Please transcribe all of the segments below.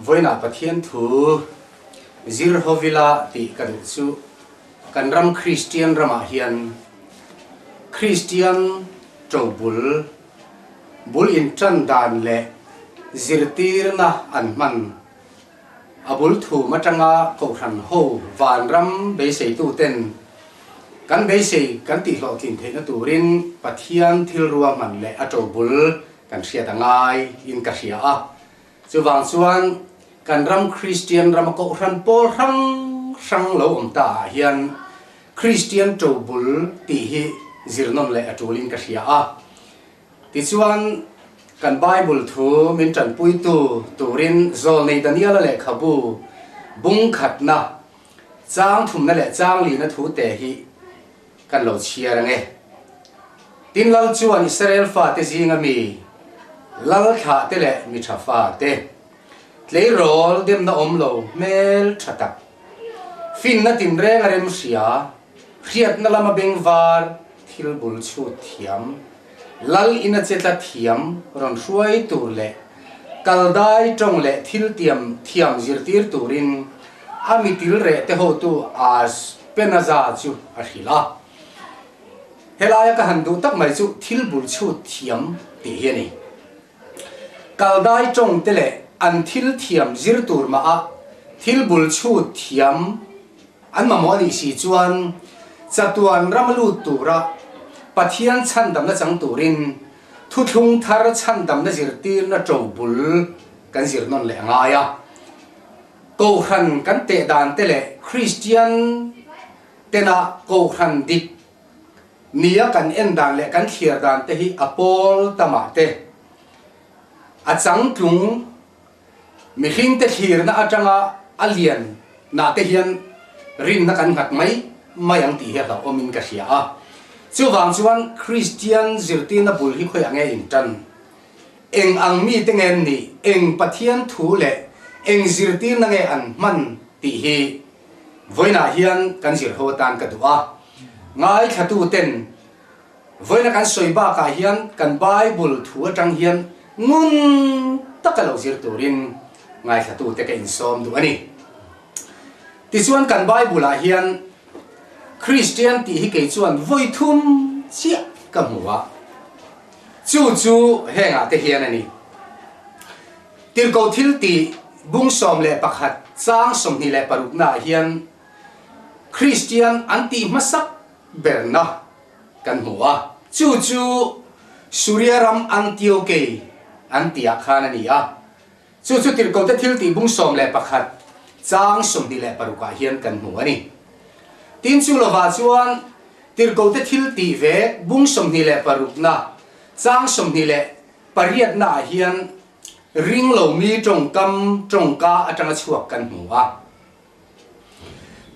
voina pathian thu zirhovila ti kadu chu kanram Christian rama hian Christian trobul bul in chan dan le zirtir na anman abul thu matanga ko ran ho van ram be sei tu ten kan be sei kan ti lo tin the na turin pathian thil ruwa man le atobul kan sia tangai in ka sia a chu wang chuan kan ram Christian ram ko ran pol sang lo ta hian Christian trobul ti hi zirnon le atulin ka sia a ti chuan kan Bible thu min tran pui tu turin zol nei Daniel le khabu bung khat na chang thum na le chang li na thu te hi kan lo chia ra nge tin lal chuan Israel fa te jinga mi lal kha te le mi tha fa te tlei rol dem na om lo mel thatak fin na tin reng arem sia khiat na lama beng var thil bul chu thiam lal ina chetla thiam ron hruai tur le kaldai tong le thil tiam thiam zirtir turin ami til re te ho tu as penaza chu a hila helaya ka handu tak mai chu thil bul chu thiam ti hiani kaldai tong te le an thil thiam zir tur ma a thil bul chu thiam an ma mo ni si chuan chatuan ramalu tura pathian chandam na chang turin thu thung thar chandam na zirtir na trobul kan zirnon le ngaya ko khan kan te dan te le Christian tena ko khan dik nia kan en dan le kan thiar dan te hi apol tama te a chang tlung mi hing te thir na atanga alian na te hian rin na kan ngat mai mayang ti he la omin ka sia a chu wang chuan Christian zirti na bul hi khoi ange in tan eng ang mi te ngen ni eng pathian thu le eng zirti na nge an man ti hi voina hian kan zir ho tan ka du a ngai thatu ten voina kan soiba ka hian kan Bible thu atang hian ngun takalo zir turin ngai thatu te ka in som du ani ti chuan kan Bible a hian Christian ti hi ke chuan voi thum chia ka muwa chu henga te hian ani tir ko thil ti bung som le pakhat chang som ni le paruk na hian Christian anti masak berna kan muwa chu Suryaram Antioke antia khana ni a chu tir ko te thil ti bung som le pakhat chang som ni le paruka hian kan muwa ni tin chu lova chuan tir ko te thil ti ve bung som ni le paruk na chang som ni le pariat na hian ring lo mi tong ka atanga chuak kan hmuwa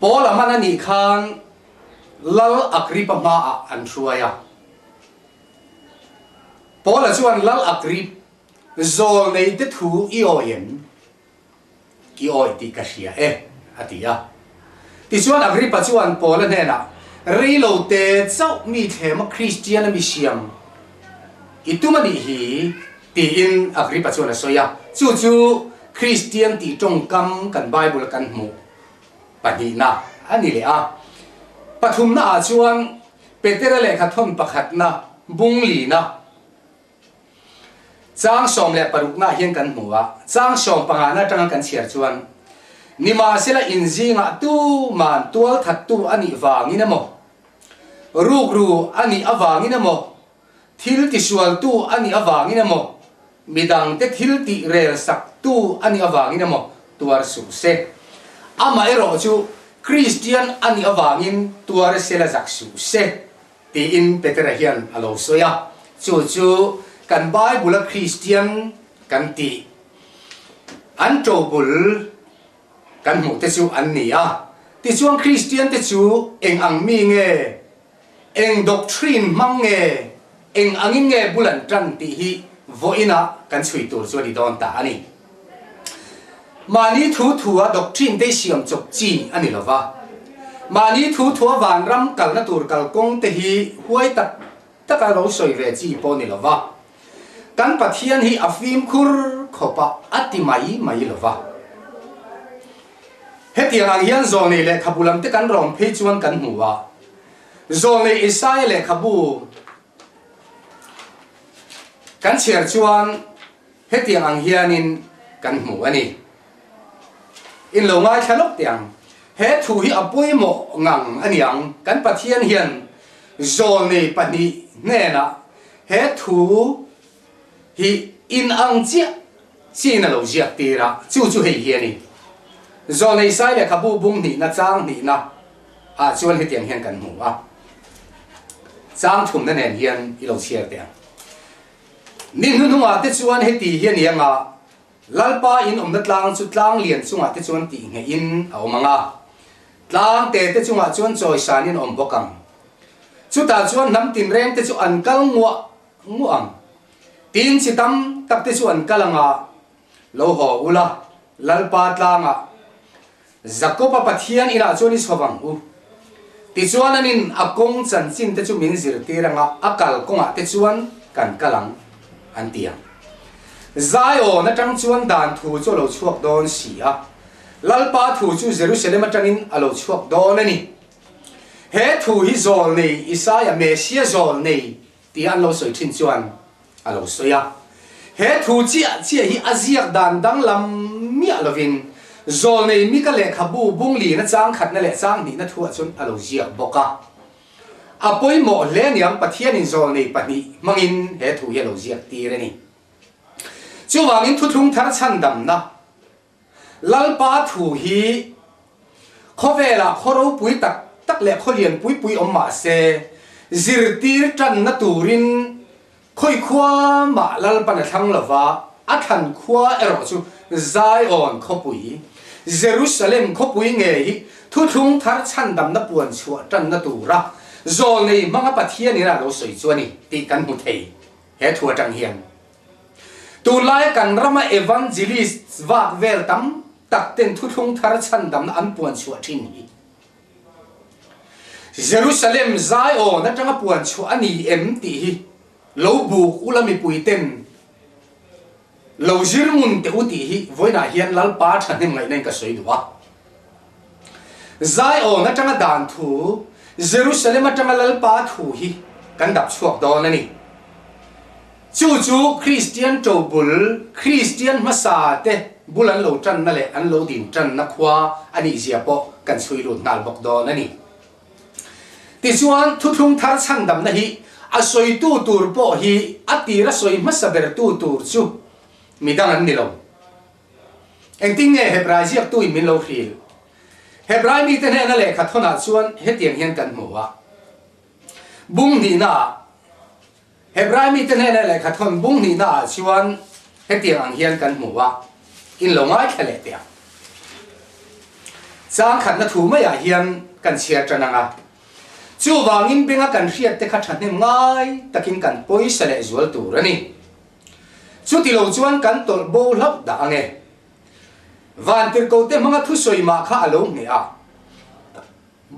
pola mana ni khan lal akripa ma an hruaya pola chuan lal akrip zol nei te thu i oyen ki oi ti ka hria atia ti chuan agripa chuan pola hena reilo te chau mi thema Christian mi siam itumani hi ti in agripa chuan soya chu Christian ti tongkam kan Bible kan mu pani na ani le a pathum na chuan Peter le khathon pakhat na bungli na chang som le paruk na hian kan muwa chang som pangana tang kan chiar chuan nima sela injinga tu man tual that tu ani wangina mo rugru ani awangina mo thil ti sual tu ani awangina mo midang te thil ti rel sak tu ani awangina mo tuar su se ama ero chu Christian ani awangin tuar sela zak su se ti in petrahian alo soya chu kan Bible Christian kan ti an trobul kan mu te chu an ni a ti chuang Christian te chu eng ang mi nge eng doctrine mang nge eng angin nge bulan tran ti hi voina kan chui tur chu ni don ta ani mani thu a doctrine te siam chok chi ani lova mani thu van ram kal na tur kal kong te hi huai taka lo soi ve chi po ni lova kan pathian hi afim khur khopa ati mai lova hết tiếng ang hiền zol này lệ khabu lam te kan rom phê chuan kan hua zol này Isaiah lệ khabu kan chiar chuan hết tiếng ang hiền in kan hua ani in lo ngai thalok tiang hết thu hi apoi mo ngang aniang kan pathian hiền zol này pani nè na hết thu hi in ang chia chi na lo jiak tira chu chu hei hian ni zol nei sai le khabu bung ni na chang ni na a chuan he tiang hian kan mu a chang thum na nen hian i lo chiar tiang nin nu nu a te chuan he ti hian yanga lalpa in om na tlang chu tlang lian chunga te chuan ti nge in a omanga tlang te chunga chuan choi san in om bokang chu ta chuan nam tin reng te chu an kal nguang tin chi tam tak te chu an kalanga lo ho ula lalpa tlanga zakopa pathian ina chuan is hawang u ti chuan anin akong chan chin te chu min zir tiranga akal konga te chuan kan kalang an tiang zaio na tang chuan dan thu chu lo chuak don sia lalpa thu chu Jerusalem atangin alo chuak don ani he thu hi zol nei Isaiah Mesia zol nei ti an lo soi thin chuan alo soya he thu chia hi aziak dan dang lam mi alovin zol nei mi ka le khabu bung li na chang khat na le chang ni na thu chun alo ziak boka apoi mo le niam pathian in zol nei pani mangin he thu hi alo ziak ti re ni chu wangin thu thung thar chan dam na lalpa thu hi khovela khoro pui tak le kholian pui om ma se zirtir tan na turin khoi khwa ma lalpa na thang lova athan khwa ero chu Zion khopui Jerusalem khopui nge hi thu thung thar chan dam na puan chua tan na tura zol nei manga pathian ni na lo soi chuani ti kan mu thei he thua tang hian tu lai kan rama evangelist wak vel tam tak ten thu thung thar chan dam na an puan chua thin hi Jerusalem Zion na tanga puan chua ani em ti hi lo bu ulami pui ten lo zir mun te uti hi voina hian lalpa thanim ngai nei ka soi duwa Zion na tanga dan thu Jerusalem atanga lalpa thu hi kan dap chuak don ani chu Christian tobul Christian masa te bulan lo tan na le an lo din tan na khwa ani zia po kan sui lut nal bok don ani ti chuan thu thung thar chan dam na hi a soi tu tur po hi atira soi masaber tu tur chu midang an nilo engting nge Hebrai ziak tu min lo hril Hebrai mi te ne na le khathona chuan hetiang hian kan muwa bung ni na Hebrai mi te ne na le khathon bung ni na chuan hetiang ang hian kan muwa in lo ngai khale tia chang khat na thu mai a hian kan chia tananga chu wangin benga kan riat te kha thane ngai takin kan poisa le zual tur ani chu ti lo chuan kan tol bo lap da ange van tir ko te manga thu soi ma kha alo nge a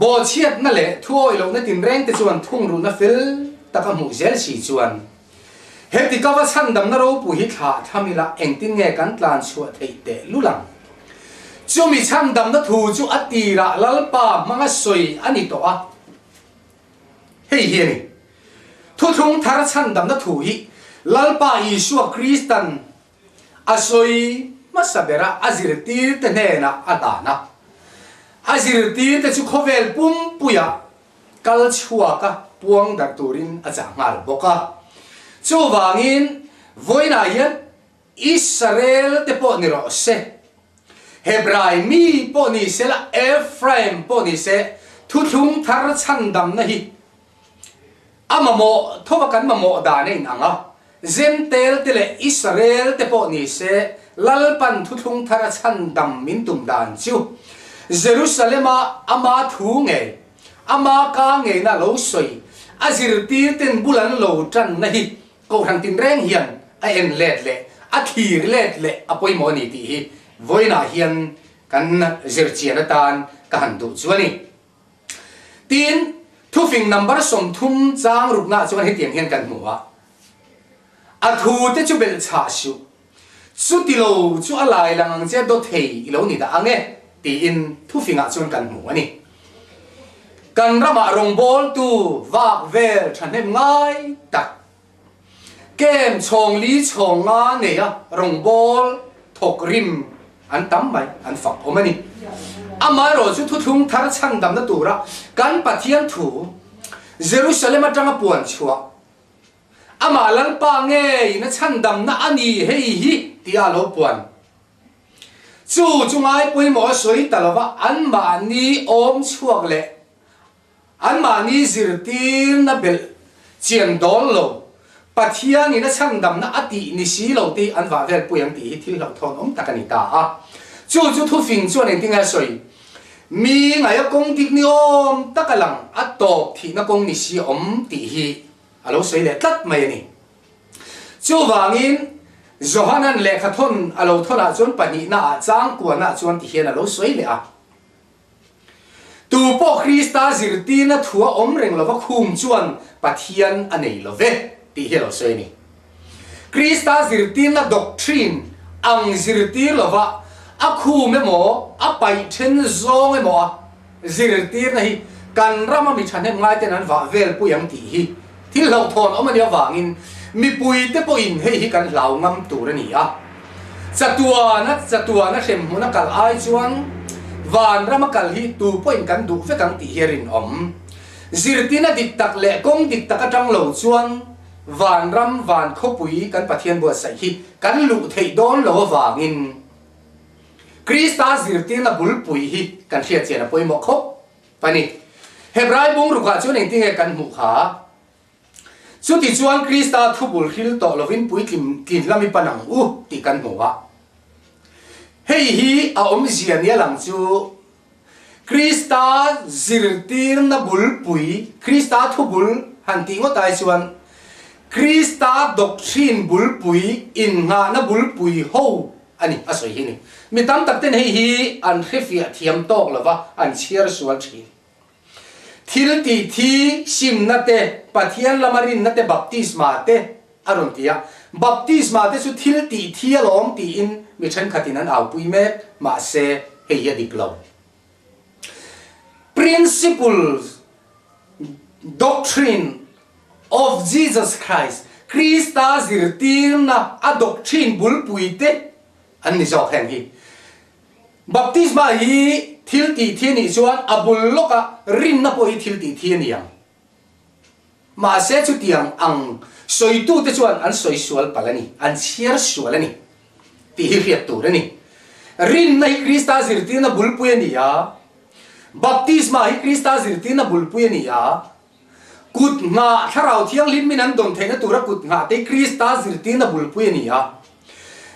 bo chiat na le thuoi lo na tin reng te chuan thung ru na fil taka mu zel si chuan heti ka wa chan dam na ro pu hi tha thamila engtin nge kan tlan chua thei te lulang chu mi chan dam na thu chu atira lalpa manga soi ani to a hei hieni thu thung thar chan dam na thu hi lalpa Yeshua Kristan asoi masabera azirtir te nena adana azirtir te chu khovel pum puya kal chua ka puang dar turin acha ngal boka chu wangin voina yan Israel te po ni ro se Hebrai mi po ni se la Ephraim po ni se thu thung thar chan dam na hi amamo thoba kan mamo da nei anga Zentel tele Israel te po ni se lalpan thu thung thara chan dam min tum dan chu Jerusalema ama thu nge ama ka nge na lo soi azir ti ten bulan lo tran na hi ko hang tin reng hian a en let le a thir let le apoi mo ni ti hi voina hian kan zir chiana tan ka han du chuani tin thu fing number som thum chang rup na chuan hi tiang hian kan muwa a thu te chu bel cha shu chu ti lo chu alai lang che do thei lo ni da ange ti in thu finga chuan kan hmu ani kan rama rong bol tu vak vel thanem ngai tak kem chong li chong nga ne ya rong bol thok rim an tam mai an fak omani amai ro chu thu thung thar chang dam na tura kan pathian thu Jerusalem atanga puan chua ama lan pa nge na chan dam na ani hei hi tia lo puan chu chungai pui mo soi talawa an ma ni om chuak le an ma ni zirtir na bel chiam dol lo pathian ni na chan dam na ati ni si lo ti an wa vel puyang ti hi thil lo thon om takani ta a chu thu phing chuan en tinga soi mi ngai kong tik ni om takalang atop thi na kong ni si om ti hi alo soi le tat mai ni chu wangin Johanan le khathon alo thola chon pani na chang kwa na chuan ti hian alo soi le a tu po Krista zirti na thua om reng lova khum chuan pathian anei love ti hi lo soi ni Krista zirti na doctrine ang zirti lova a khu me mo a pai then zong mo zirti na hi kan rama mi thane ngai te nan wa vel pu yang ti hi thil lo thon om ani wangin mi pui te po in hei hi kan lau ngam tur ani a chatua na hem huna kal ai chuan van rama kal hi tu po in kan du fe kan ti herin om zirti na dik tak le kong dik tak atang lo chuan van ram van khopui kan pathian bo sai hi kan lu thei don lo wangin Krista zirti na bulpui hi kan thia chena poi mo khop pani Hebrai bung ruka chuan eng tinge kan mu kha chu ti chuan Krista thubul hil to lovin pui kin lami panang u ti kan mu wa hei hi a om zia nia lang chu Krista zirtir na bulpui Krista thubul han ti ngo tai chuan Krista doctrine bulpui in nga na bulpui ho ani asoi hi ni mi tam tak ten hei hi an khefia thiam tok lova an chiar sual thi thil ti thi sim na te pathian lamarin na te baptisma te aron tia baptisma te su thil ti thi alom ti in mi than khatin an au pui me ma se hei ya diklo principles doctrine of Jesus Christ Krista zirtirna a doctrine bulpui te an ni jok hen hi baptisma hi thil ti thi ni chuan abul loka rin na po hi thil ti thi ni yang ma se chu tiang ang soi tu te chuan an soi sual palani an chiar sual ani ti hi riat tu ni rin na hi Krista zirtirna bulpui ni ya baptisma hi Krista zirtirna bulpui ni ya kut nga tharau thiang lim min an don theina tura kut nga te Krista zirtirna bulpui ni ya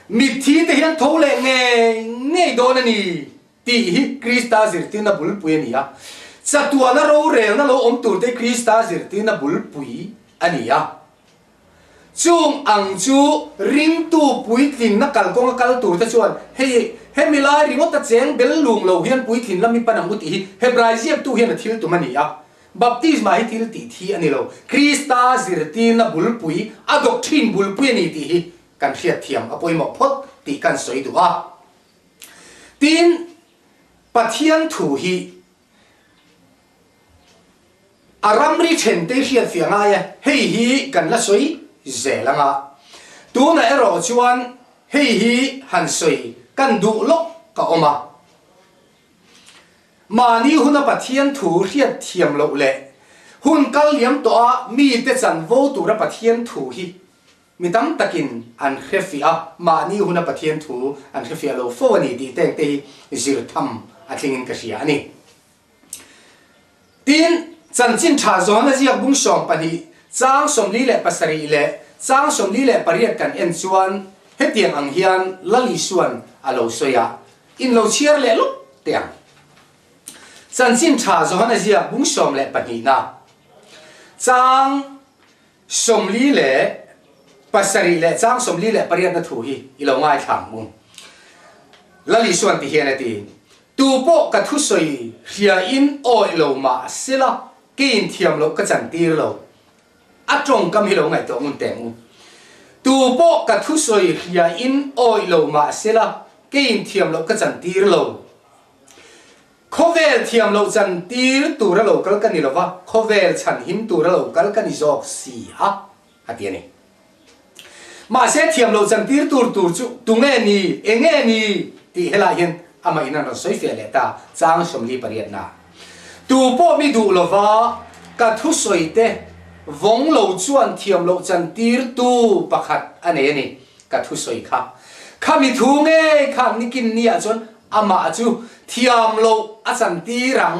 mi thi te hian thole nge don ani ti hi Krista zirtina bulpui ani ya chatua na ro rel na lo om tur te Krista zirtina bulpui ani ya chung ang chu ring tu pui thin na kal kong kal tur ta chuan he milai ringot ta cheng bel lung lo hian pui thin lami panang uti hi Hebrai ziep tu hian thil tu mani ya baptisma hi thil ti thi ani lo Krista zirtina bulpui a doctrine bulpui ani ti hi kan hiat thiam apoi mo phot ti kan soi du a tin pathian thu hi aramri chen te hiat fianga ya hei hi kan la soi zelanga tu na ero chuan hei hi han soi kan du lok ka oma mani huna pathian thu hiat thiam lo le hun kal liam to a mi te chan vo tu ra pathian thu hi mi tam takin an khefia mani huna pathian thu an khefia lo fo ani ti teng te zir tham atlingin ka sia ani tin chan chin tha zona jiak bung som pani chang somli le pasari le chang somli le pariat kan en chuan hetiang ang hian lali suan alo soya in lo chiar le lu tiang chan chin tha zona jiak bung som le pani na chang somli le pasari le chang somli le pariat na thu hi ilo ngai thang mung lali suan ti hian ati tu po ka thu soi hia in oi lo ma sila kin thiam lo ka chan tir lo atong kam hi lo ngai to mun teng tu po ka thu soi hia in oi lo ma sila kin thiam lo ka chan tir lo khovel thiam lo chan tir tura local kan ni lova khovel chan him tura local kan izok si a atiani ma se thiam lo chan tir tur chu tunge ni enge ni ti hela hian ama ina no soi fe le ta chang som li pariat na tu po mi du lova ka thu soi te vong lo chuan thiam lo chan tir tu pakhat ane ni ka thu soi kha khami thu nge kham ni kin ni a chon ama chu thiam lo a chan tirang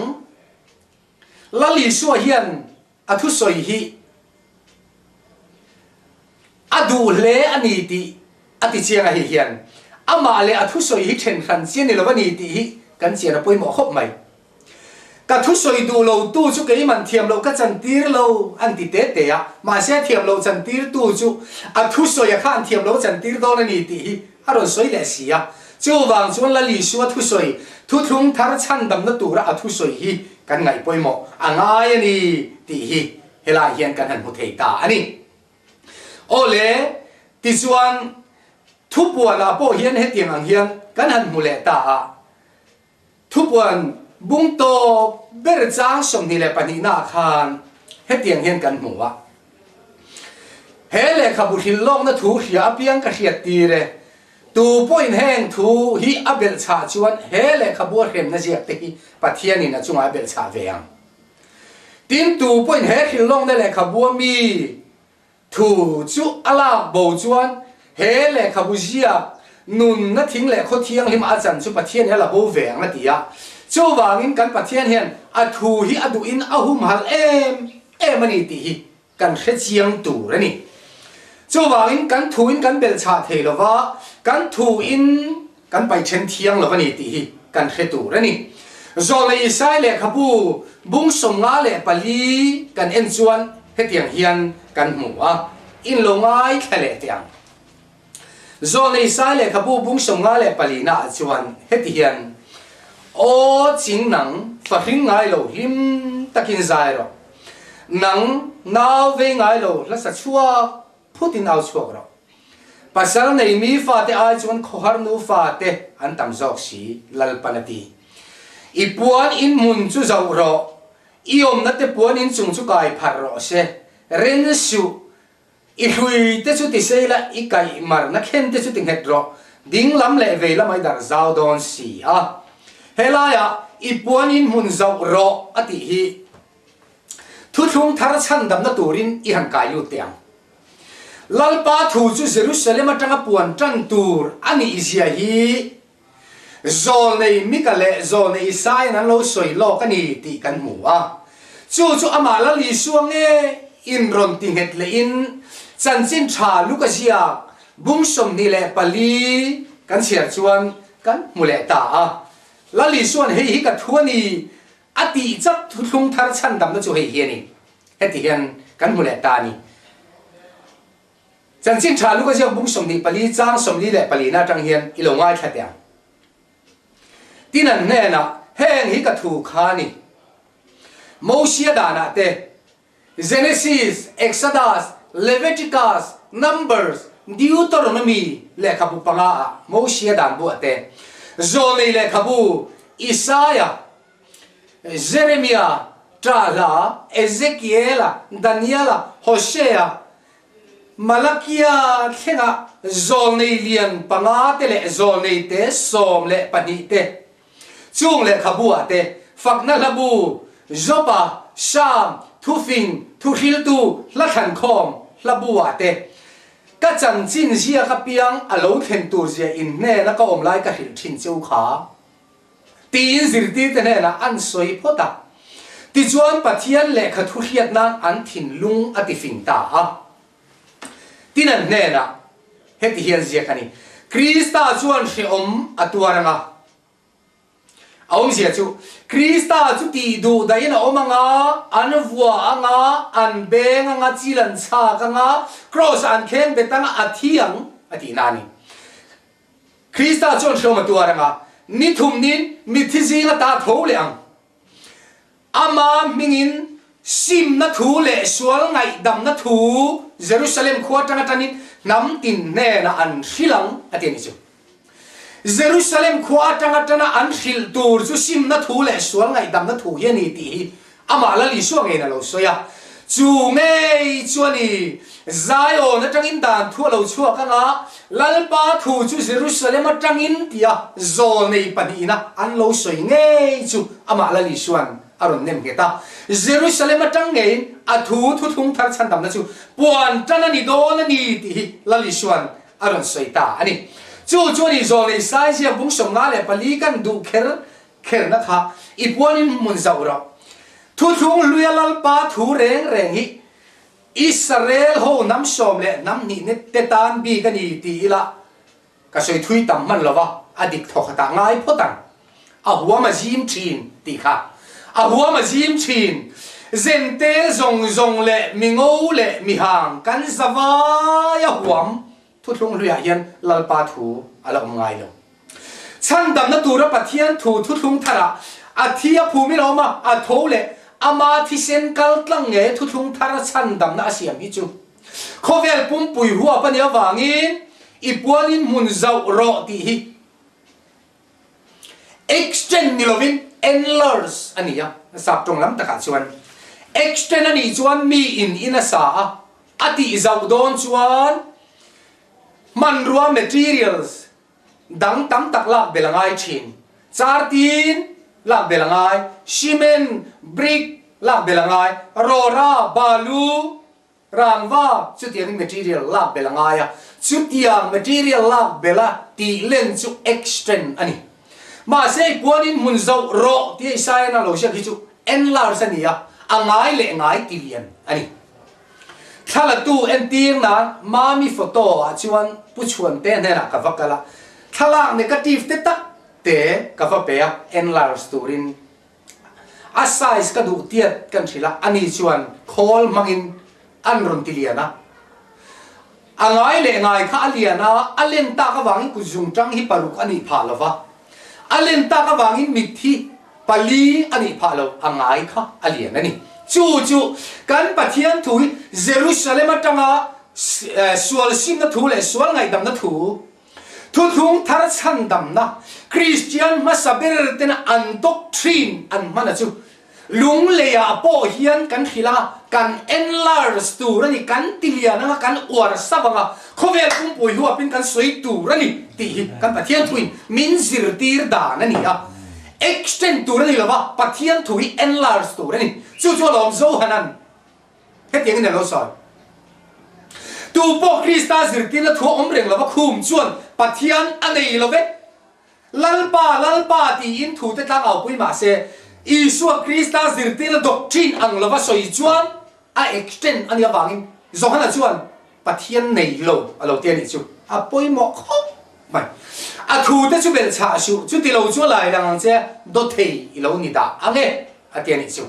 lali suwa hian a thu soi hi adu le ani ti ati chiang a hi hian ama le a thu soi hi then khan chian ni lo ni ti hi kan chian a poi mo khop mai ka thu soi du lo tu chu ke man thiam lo ka chan tir lo an ti te te ya ma se thiam lo chan tir tu chu a thu soi a khan thiam lo chan tir do na ni ti hi a ron soi le si ya chu wang chuan la li suwa thu soi thu thung thar chan dam na tu ra a thu soi hi kan ngai poi mo angai ani ti hi hela hian kan han mu thei ta ani ole ti chuan thu puan a po hian he tiang ang hian kan han mu le ta a thu puan bung to ber chang som ni le pani na khan he tiang hian kan mu wa he le khabu hil long na thu hia piang ka hiat ti re tu point heng thu hi abel cha chuan he le khabu rem na jiak te hi pathian in a chunga abel cha veang tin tu point he hil long na le khabu mi thu chu ala bo chuan he le khabu jia nun na thing le kho thiang him a chan chu pathian he la bo veang na tia chu wangin kan pathian hian a thu hi adu in ahum hal em ani ti hi kan khe chiang tu ra ni chu wangin kan thu in kan bel cha thei lova kan thu in kan pai chen thiang lova ni ti hi kan khe tu ra ni zo le isai le khabu bung som nga le pali kan en chuan he tiang hian kan mu a in lo ngai khale tiang zo le isai le khabu bung som nga le pali na chuan he ti hian o chính nắng phát hình ngay lâu him takin dài rồi nắng nào về ngay lâu là sát chua Putin áo chua rồi pasal này mi pha te ai chuan khohar nu pha te an tam jok si lal panati ipuan in mun chu zau ro iom na te puan in chung chu kai phar ro se ren su i hui te chu ti sei la i kai mar na khen te chu ting het ro ding lam le ve la mai dar zau don si a helaya ipuan in mun zau ro ati hi thu thung thar chan dam na turin i han kai lu tiang lalpa thu chu Jerusalem atanga puan tran tur ani izia hi zol nei mikale zol nei sai nan lo soi lo kani ti kan mu a chu ama la li suang e in ron ting het le in chan chin tha lu ka sia bung som ni le pali kan sia chuan kan mu le ta a la li suan hei hi ka thuani ati chak thu thung thar chan dam na chu hei hi ni heti hian kan mu le ta ni chan chin tha lu ka sia bung som ni pali chang som li le pali na tang hian i lo ngai thatya tinan ne na heng hi ka thu kha ni Moses dana te Genesis Exodus Leviticus Numbers Deuteronomy le khabu panga Moses dan bu ate zoli le khabu Isaiah Jeremiah Trala Ezekiel Daniel Hosea Malakia khenga zolnei lian panga te le zolnei te som le pani te chung le khabu ate fakna labu zopa sham thufing thuhiltu lakhan khom labu ate ka chan chin zia ka piang alo khen tur zia in ne na ka om lai ka hil thin cheu kha tin zirti te ne na an soi phota ti chuan pathian le kha thu hiat nan an thin lung ati fing ta a tinan ne na heti hian zia khani krista chuan hre om atuaranga aum zia chu krista chu ti du dai na omanga an vua anga an beng anga chilan cha kanga cross an khen betanga athiang ati nani krista chuan hre om atuaranga ni thum nin mi thizinga ta tholeang ama mingin sim na thu le sual ngai dam na thu Jerusalem khuatanga tanin nam tin ne na an hilang ati ni chu Jerusalem khua tanga an hil tur chu sim na thu le sual ngai dam na thu hian ni ti ama la li suang ngai na lo soya chu ngei chuani Zion na tangin dan thu lo chua ka nga lalpa thu chu Jerusalem atangin tia zol nei panina an lo soi ngei chu ama la li suan aron nem heta Jerusalem atang ngei a thu thung thar chan dam na chu puan tana ni do na ni ti la li suan aron soi ta ani chu ni zol nei sai sia bung som nga le pali kan du kher na kha ipuanin mun zaura thu thung luya lalpa thu reng hi Israel ho nam som le nam ni ne tetan bi ka ni ti ila ka soi thui tam man lova adik thok ta ngai photan a huwa ma jim thin ti kha a huwa ma jim thin zente zong le mingo le mi hang kan zawa ya huam thu thung luya hian lalpa thu ala ngai lo chan dam na tura pathian thu thung thara athia phumi lo ma a tho le ama thi sen kal tlang nge thu thung thar chan dam na asiam hi chu khovel pum pui huwa pania wangin ipuanin mun zau ro ti hi extend nilovin enlarge ania sap tong lam taka chuan extend ani chuan mi in asa ati zau don chuan man ruwa materials dang tam tak lak belangai thin chartin lak belangai cement brick lak belangai rora balu rangwa chutiang material lak belangai chutiang material lak bela ti len chu extend ani ma sei puanin munzau ro ti sai na lo sha ki chu enlarge ania angai le ngai ti lian ani thala tu en ting na mami photo a chuan pu chuan te ne ra ka vakala thala negative te tak te ka va pe enlarge turin a size ka du tiat kan thila ani chuan khol mangin an ron ti liana angai le ngai kha liana alen ta ka wangin ku jung tang hi paruk ani phalawa alen ta ka wangin mithi pali ani phalo angai kha alian ani chu kan pathian thui Jerusalem atanga sual sim na thu le sual ngai dam na thu thung thar chan dam na Christian masaber ten an doctrine an mana chu lung le ya po hian kan khila kan enlarge tu rani kan tilia na kan war sabanga khovel kum pui huwa pin kan soi tu rani ti kan pathian thui min zir tir da na ni a extend tu rani lova pathian thui enlarge tu rani chu lom zo hanan he tiang ne lo soi tu po Krista zirtin la thu om reng lova khum chuan pathian anei love lalpa ti in thu te tlang au pui ma se Isu Krista zirtin la doctrine ang lova soi chuan a extend ani awangin zohana chuan pathian nei lo alo te ni chu a poi mo kho mai a thu te chu bel cha su chu ti lo chu lai lang che do thei i lo ni da ange a te ni chu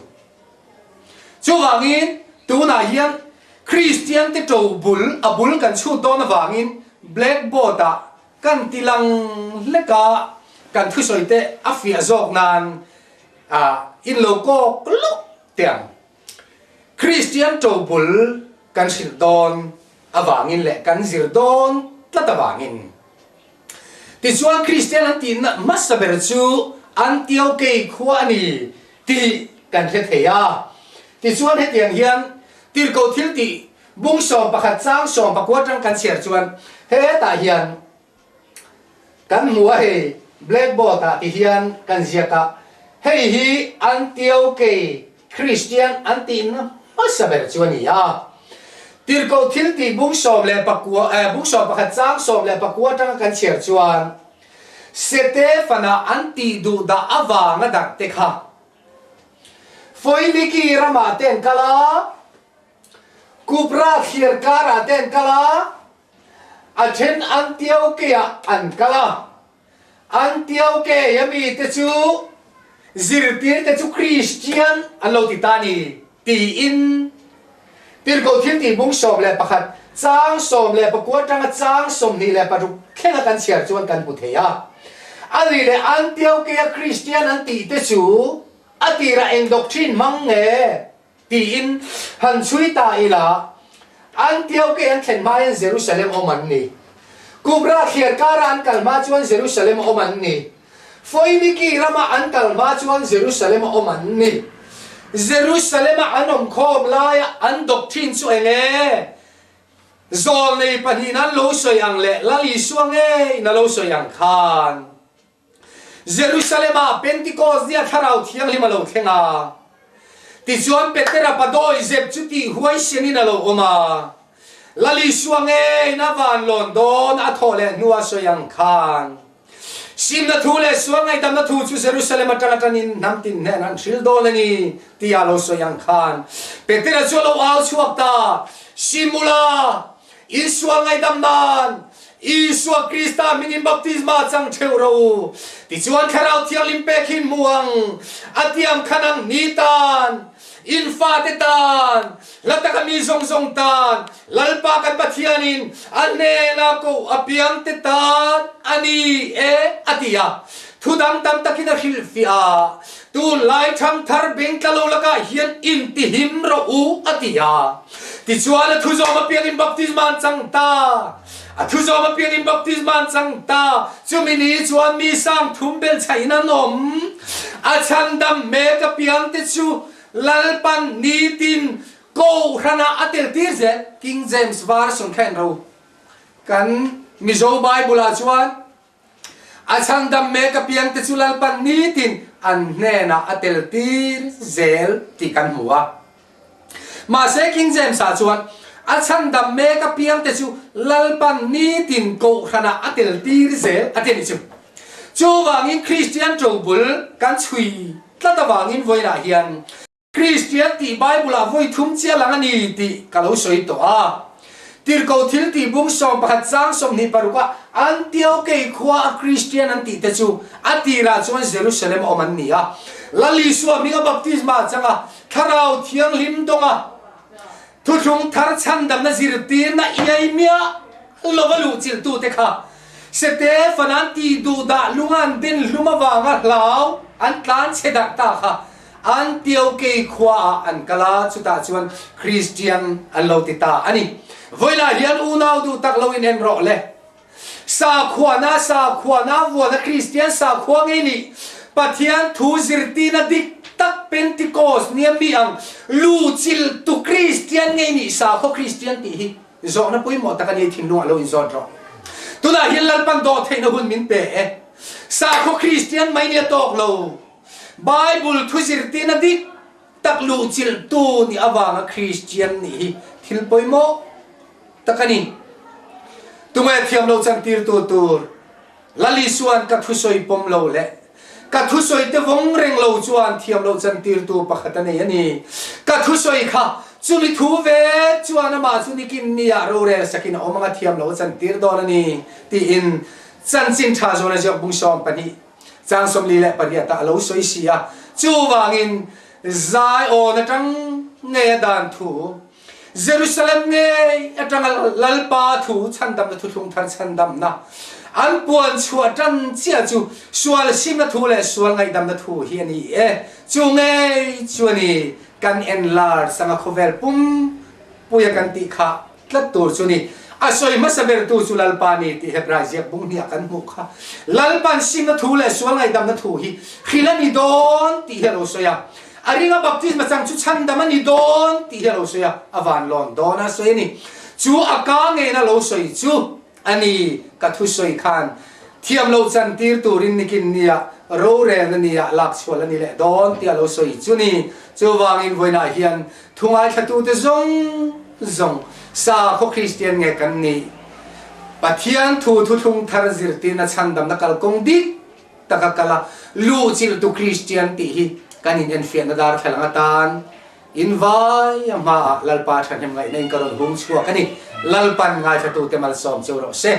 chu wangin tu na hian Christian te to bul a bul kan chu don awangin blackboard a kan tilang leka kan thu soi te a fia zok nan in loco look tiang Christian to bul kan sil don awangin le kan zir don tlatawangin ti chuan Christian an tin masaber chu Antioche khuani ti kan the theya ti chuan he tiang hian tir ko thil ti bung som pakhat chang som pakwatang kan cher chuan he ta hian kan mua he blackboard ta ti hian kan ziaka hei hi Antioche Christian antin masaber chuani ya tir ko thil ti bung som le pakwa bung som pakhat chang som le pakwatang kan cher chuan Stefana anti du da awanga dak te kha foiliki rama ten kala kupra khir kara ten kala achen Antioche an kala Antioche yami te chu zirtir te chu Christian alo titani ti in tir ko thil ti bung som le pakhat chang som le pakwatang chang som ni le paru khenga kan cher chuan kan putheya ani le Antioche Christian anti te chu atira en doctrine mangne ti in han chui ta ila Antioche an thlen mai Jerusalem o man ni kubra khiat kara an kalma chuan Jerusalem oman ni foini ki rama an kalma chuan Jerusalem oman ni Jerusalem anom khom lai an doctrine chu enge zol nei paninan lo soyang le lali suange na lo soyang khan Jerusalem Pentecost dia tharau thiang lima lo thenga ti chuan Petera padoi zep chuti huai siani na lo oma lali suange na van London a thole nuwa soyang khan sim na thule suangai dam na thu chu Jerusalem atananin namtin ne nan thil dolani ti alo soyang khan Petera cholo al chuakta simula Isuangai damdan Isua Krista minin baptisma chang theuro ti chuan kharau thiang lim pekhin muang atiam khanang nitan infatetan latakami zong tan lalpa kan pathianin anela ko apiang tetan ani atia thudam tam takina hilfia tu lai tham thar beng kalo laka hian in ti him ro u atia ti chuan thu zo ma piang in baptisma chang ta thu zo ma piang in baptisma chang ta chumini chuan mi sang thumbel chaina nom a chandam me ka piang te chu lalpan nitin ko rana atel tirze King James version khen ro kan mizo bible a chuan Achandam me ka piang te chulal pan nitin an nena atel tir zel ti kan huwa ma se King James a chuan achandam me ka piang te chu lalpan nitin ko khana atel tir zel ateni chu wangin Christian trobul kan chui tlata wangin voina hian Christian ti bible a voi thum chia langani ti kalo soi to a tirko thil ti bung som pakhat chang som ni paruka antio ke khwa Christian anti te chu atira chuan Jerusalem oman nia lali suwa minga baptisma changa tharau thiang lim donga thuthung thar chandam na zirtir na iaimia lovalu chil tu te kha sete fanan ti du da lungan den lumawanga hlau an tlan chedak ta kha antio ke khwa an kala chuta chuan Christian alotita ani voila hian unau du taklo in en ro le sa khwana wa na Christian sa khwang ni pathian thu zirtina dik tak Pentecost niam mi ang lu chil tu Christian nge ni sa kho Christian ti hi zo na pui mo takani thin lu alo in zo ro tu na hian lal pan do theina hun min pe sa kho Christian mai ni tok lo Bible thu zirtina dik tak lu chil tu ni awanga Christian ni hi thil poi mo takani tumay thiam lo chan tir tu tur lali suan ka thusoi pom lo le ka thusoi te vong reng lo chuan thiam lo chan tir tu pakhatane ani ka thusoi kha chuli thu ve chuan ma chuni kin nia ro re sakin omanga thiam lo chan tir don ani ti in chan chin tha zona jok bung som pani chang som li le pariya ta lo soi sia chu wangin zai o na tang nge dan thu Jerusalem nge atanga lalpa thu chandam na thu thung thar chandam na an puan chua tan chia chu sual sim na thu le sual ngai dam na thu hi ani chu nge chu ni kan enlarge sanga khovel pum puya kan ti kha tlat tur chu ni asoi masaber tu chu lalpa ni ti hebra je bung ni kan mu kha lalpan sim na thu le sual ngai dam na thu hi khilani don ti hero soya aringa baptisma chang chu chandam ani don ti hero soya avan lon dona soini chu aka nge na lo soi chu ani ka thu soi khan thiam lo chan tir turin nikin nia ro re na nia lak chwal ani le don ti alo soi chu ni chu wangin voina hian thungai thatu te zong sa kho Christian nge kan ni pathian thu thung thar zirti na chandam na kal kong dik takakala lu chil tu Christian ti hi kanin en fian dar thalanga tan invai ama lalpa thanem ngai nei karon bung chua kani lalpan ngai thatu te mal som churo se